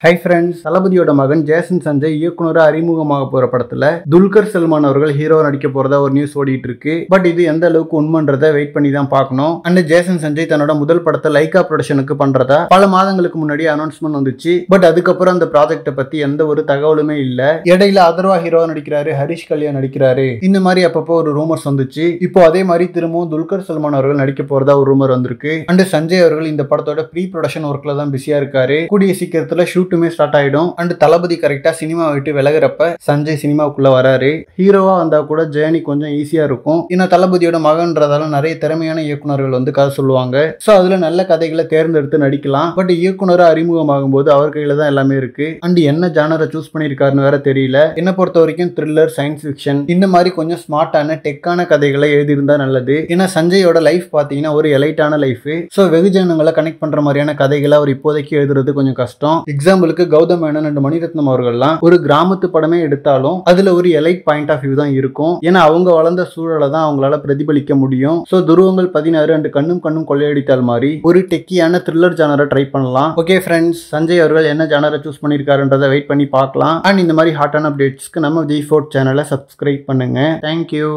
Hi friends, தளபதியோட மகன் Jason Sanjay இயக்குனரா அறிமுகமாக போற படத்துல துல்கர் சல்மான் அவர்கள் ஹீரோ நடிக்க போறதா ஒரு நியூஸ் ஓடிட்டு இருக்கு. பட் இது எந்த அளவுக்கு உண்மைன்றதை வெயிட் பண்ணி தான் பார்க்கணும். அண்ட் ஜேசன் சஞ்சய் தன்னோட முதல் படத்தை லைகா ப்ரொடக்ஷனுக்கு பண்றதா பல மாதங்களுக்கு முன்னாடி அனௌன்ஸ்மெண்ட் வந்துச்சு. பட் அதுக்கப்புறம் அந்த ப்ராஜெக்ட பத்தி எந்த ஒரு தகவலுமே இல்ல. இடையில அதர்வா ஹீரோ நடிக்கிறாரு, ஹரிஷ் கல்யாண் நடிக்கிறாரு, இந்த மாதிரி அப்பப்போ ஒரு ரூமர்ஸ் வந்துச்சு. இப்போ அதே மாதிரி திரும்பவும் துல்கர் சல்மான் அவர்கள் நடிக்க போறதா ஒரு ரூமர் வந்திருக்கு. அண்ட் சஞ்சய் அவர்கள் இந்த படத்தோட ப்ரீ ப்ரொடக்ஷன் ஒர்க்ல தான் பிஸியா இருக்காரு. கூடிய சீக்கிரத்துல ஷூட்டுமே ஸ்டார்ட் ஆயிடும். அண்ட் தளபதி கரெக்டா சினிமா விட்டு விலகிறப்ப சஞ்சய் சினிமாவுக்குள்ள வராரு. ஹீரோவா வந்தா கூட ஜேர்னி கொஞ்சம் ஈஸியா இருக்கும். இன்னும் தளபதியோட மகன்றதால நிறைய திறமையான இயக்குனர்கள் வந்து கதை சொல்லுவாங்க. சோ அதுல நல்ல கதைகளை தேர்ந்தெடுத்து நடிக்கலாம். பட் இயக்குனரா அறிமுகமாகும் போது அவர் கையில தான் எல்லாமே இருக்கு. அண்ட் என்ன ஜானரை சூஸ் பண்ணிருக்காருன்னு வேற தெரியல. என்ன பொறுத்த வரைக்கும் த்ரில்லர், சயின்ஸ் ஃபிக்ஷன் இந்த மாதிரி கொஞ்சம் ஸ்மார்ட்டான டெக்கான கதைகளை எழுதியிருந்தா நல்லது. ஏன்னா சஞ்சயோட லைஃப் பாத்தீங்கன்னா ஒரு எலைட்டான லைஃப். சோ வெகுஜனங்களை கனெக்ட் பண்ற மாதிரியான கதைகளை அவர் இப்போதைக்கு எழுதுறது கொஞ்சம் கஷ்டம். எக்ஸாம்பிளுக்கு கௌதம் மேனன் அண்ட் மணிரத்னம் அவர்கள்லாம் ஒரு கிராமத்து படமே எடுத்தாலும் அதுல ஒரு எலைட் பாயிண்ட் ஆஃப் வியூ தான் இருக்கும். ஏன்னா அவங்க வளர்ந்த சூழலை தான் அவங்களால பிரதிபலிக்க முடியும். சோ துருவங்கள் 16 அண்ட் கண்ணும் கண்ணும் கொள்ளையடித்தால் மாதிரி ஒரு டெக்கியான த்ரில்லர் ஜானரை ட்ரை பண்ணலாம். ஓகே ஃப்ரெண்ட்ஸ், சஞ்சய் அவர்கள் என்ன ஜானரை சூஸ் பண்ணிருக்காருன்றதை வெயிட் பண்ணி பார்க்கலாம். அண்ட் இந்த மாதிரி ஹாட்டான அப்டேட்ஸ்க்கு நம்ம G4 சேனலை சப்ஸ்கிரைப் பண்ணுங்க. தேங்க்யூ.